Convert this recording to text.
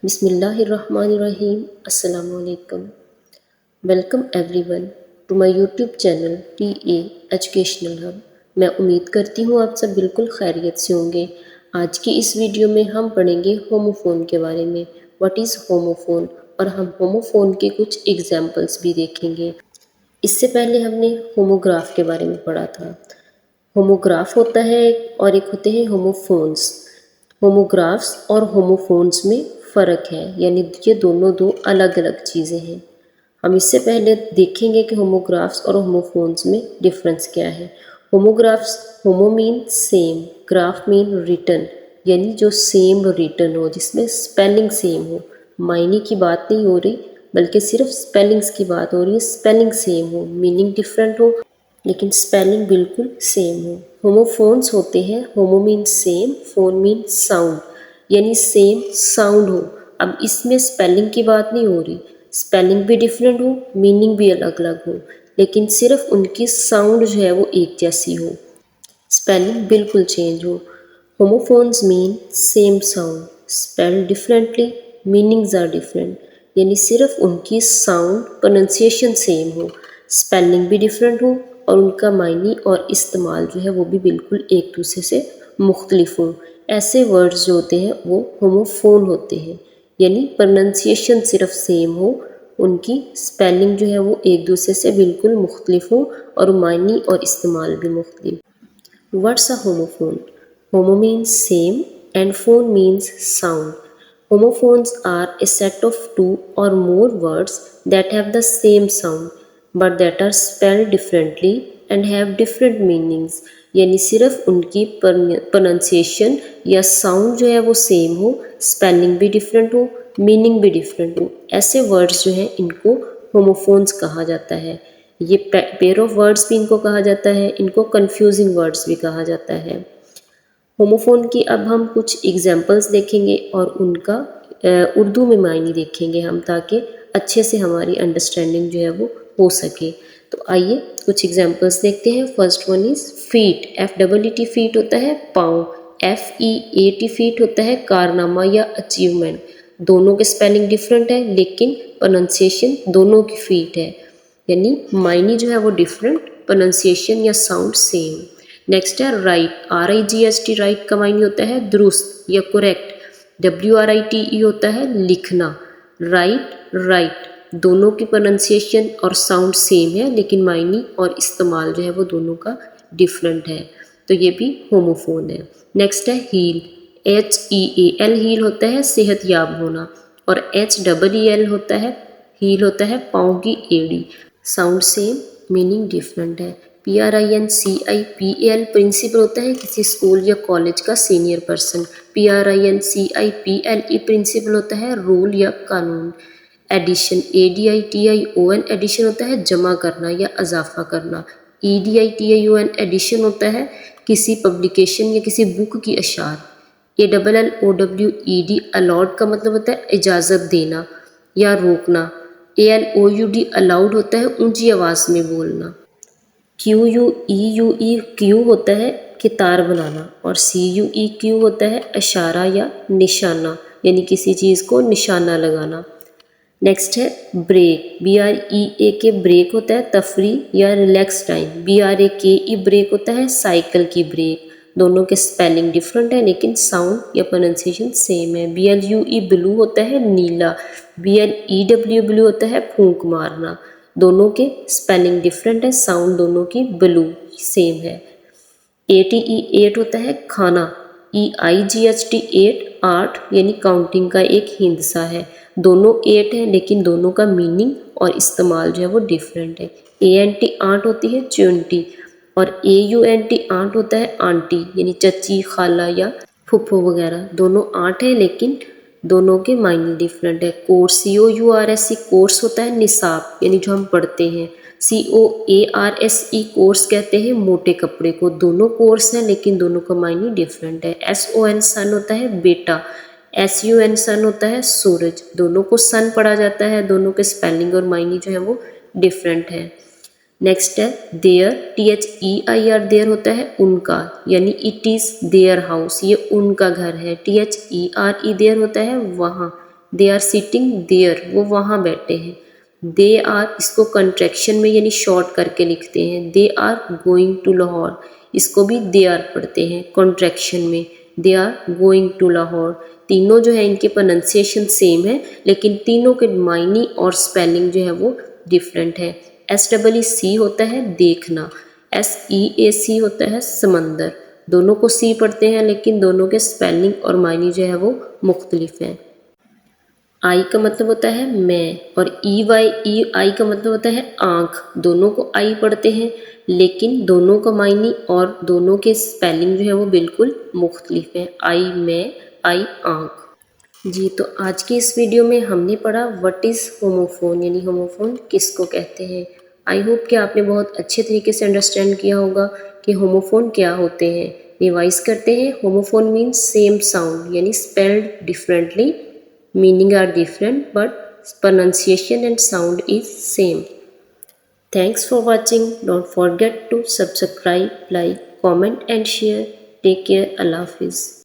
बिस्मिल्लाहिर्रहमानिर्रहीम अस्सलाम वालेकुम। Welcome everyone to my YouTube channel TA educational hub. मैं उम्मीद करती हूँ आप सब बिल्कुल खैरियत से होंगे। आज की इस वीडियो में हम पढ़ेंगे होमोफोन के बारे में। व्हाट इज़ होमोफोन, और हम होमोफोन के कुछ एग्जाम्पल्स भी देखेंगे। इससे पहले हमने होमोग्राफ के बारे में पढ़ा था। होमोग्राफ होता है और एक होते हैं होमोफोन्स। होमोग्राफ्स और होमोफोन्स में फ़र्क है, यानी ये दोनों दो अलग अलग चीज़ें हैं। हम इससे पहले देखेंगे कि होमोग्राफ्स और होमोफोन्स में डिफरेंस क्या है। Homographs, homo mean same, graph mean written, यानी जो सेम रिटन हो, जिसमें स्पेलिंग सेम हो। मायने की बात नहीं हो रही, बल्कि सिर्फ स्पेलिंग्स की बात हो रही है। स्पेलिंग सेम हो, मीनिंग डिफरेंट हो, लेकिन स्पेलिंग बिल्कुल सेम हो। होमोफोन्स होते हैं, होमो mean same, phone mean sound, यानी सेम साउंड हो। अब इसमें स्पेलिंग की बात नहीं हो रही, स्पेलिंग भी डिफरेंट हो, मीनिंग भी अलग अलग हो, लेकिन सिर्फ उनकी साउंड जो है वो एक जैसी हो, स्पेलिंग बिल्कुल चेंज हो। Homophones mean same sound spelled differently, meanings are different, यानी सिर्फ उनकी साउंड प्रोनाउंसिएशन सेम हो, स्पेलिंग भी डिफरेंट हो, और उनका मायने और इस्तेमाल जो है वो भी बिल्कुल एक दूसरे से मुख्तलिफ हो। ऐसे वर्ड्स जो होते हैं वो होमोफोन होते हैं, यानी प्रोनाउंसिएशन सिर्फ सेम हो, उनकी स्पेलिंग जो है वो एक दूसरे से बिल्कुल मुख्तलिफ हो, और मायने और इस्तेमाल भी मुख्तलिफ। What's a homophone? Homo means same and phone means sound. Homophones are a set of two or more words that have the same sound but that are spelled differently and have different meanings. यानी सिर्फ उनकी pronunciation या sound जो है वो same हो, spelling भी different हो, मीनिंग भी डिफरेंट हो। ऐसे वर्ड्स जो हैं इनको होमोफोन्स कहा जाता है। ये पेयर ऑफ वर्ड्स भी इनको कहा जाता है, इनको कंफ्यूजिंग वर्ड्स भी कहा जाता है। होमोफोन की अब हम कुछ एग्जाम्पल्स देखेंगे और उनका उर्दू में मायने देखेंगे हम, ताकि अच्छे से हमारी अंडरस्टैंडिंग जो है वो हो सके। तो आइए कुछ एग्जाम्पल्स देखते हैं। First one is feet. FEET feet होता है पाँव। FEAT फीट होता है कारनामा या अचीवमेंट। दोनों के स्पेलिंग डिफरेंट है, लेकिन प्रोनाउंसिएशन दोनों की फीट है, यानी मायने जो है वो डिफरेंट, प्रोनाउंसिएशन या साउंड सेम। नेक्स्ट है राइट। RIGHT राइट का मायने होता है दुरुस्त या करेक्ट। WRITE होता है लिखना। राइट दोनों की प्रोनाउंसिएशन और साउंड सेम है, लेकिन मायने और इस्तेमाल जो है वो दोनों का डिफरेंट है, तो ये भी होमोफोन है। नेक्स्ट है हील। HEAL हील होता है सेहत याब होना, और HEEL होता है हील होता है पाँव की एड़ी। साउंड सेम, मीनिंग डिफरेंट है। PRINCIPAL प्रिंसिपल होता है किसी स्कूल या कॉलेज का सीनियर पर्सन। PRINCIPLE प्रिंसिपल होता है रूल या कानून। एडिशन। ADITION एडिशन होता है जमा करना या इजाफा करना। EDITION एडिशन होता है किसी पब्लिकेशन या किसी बुक की अशार। ALLOWED अलाउड का मतलब होता है इजाज़त देना या रोकना। ALOUD अलाउड होता है ऊंची आवाज़ में बोलना। QUEUE होता है कितार बनाना, और CUEQ होता है इशारा या निशाना, यानी किसी चीज़ को निशाना लगाना। नेक्स्ट है ब्रेक। BREAK ब्रेक होता है तफरी या रिलैक्स टाइम। BRAKE ब्रेक होता है साइकिल की ब्रेक। दोनों के स्पेलिंग डिफरेंट है, लेकिन साउंड या प्रोनाउंसिएशन सेम है। BLUE ब्लू होता है नीला। BLEW ब्लू होता है फूंक मारना। दोनों के स्पेलिंग डिफरेंट है, साउंड दोनों की ब्लू सेम है। ATE 8 होता है खाना। EIGHT 8 8 यानी काउंटिंग का एक हिंसा है। दोनों 8 है, लेकिन दोनों का मीनिंग और इस्तेमाल जो है वो डिफरेंट है। ANT 8 होती है 20, और AUNT 8 होता है आंटी, यानी चची, खाला या फुफ्फो वगैरह। दोनों 8 है, लेकिन दोनों के मायने डिफरेंट है। कोर्स COURSE कोर्स होता है निसाब, यानी जो हम पढ़ते हैं। COARSE कोर्स कहते हैं मोटे कपड़े को। दोनों कोर्स हैं, लेकिन दोनों का मायने डिफरेंट है। SON सन होता है बेटा। SUN सन होता है सूरज। दोनों को सन पढ़ा जाता है, दोनों के स्पेलिंग और मायने जो है वो डिफरेंट है। नेक्स्ट है देयर। THEIR देयर होता है उनका, यानी इट इज़ देयर हाउस, ये उनका घर है। THERE देयर होता है वहाँ, दे आर सिटिंग देयर, वो वहाँ बैठे हैं। दे आर इसको कंट्रैक्शन में यानी शॉर्ट करके लिखते हैं। They are going to Lahore, इसको भी दे आर पढ़ते हैं कंट्रैक्शन में। They are going to Lahore. तीनों जो है इनके प्रोनाउंसिएशन सेम है, लेकिन तीनों के मायने और स्पेलिंग जो है वो डिफरेंट है। SEEC होता है देखना, SEAC होता है समंदर। दोनों को सी पढ़ते हैं, लेकिन दोनों के स्पेलिंग और मायने जो है वो मुख्तलिफ हैं। आई का मतलब होता है मैं, और EY का मतलब होता है आँख। दोनों को आई पढ़ते हैं, लेकिन दोनों का मायने और दोनों के स्पेलिंग जो है वो बिल्कुल मुख्तलिफ है। आई मैं, आई आँख। जी, तो आज की इस वीडियो में हमने पढ़ा व्हाट इज़ होमोफोन, यानी होमोफोन किसको कहते हैं। आई होप कि आपने बहुत अच्छे तरीके से अंडरस्टैंड किया होगा कि होमोफोन क्या होते हैं। रिवाइज करते हैं। होमोफोन मीन्स सेम साउंड, यानी spelled differently, meaning are different but pronunciation and sound is same. Thanks for watching. Don't forget to subscribe, like, comment and share. Take care. Allah Hafiz.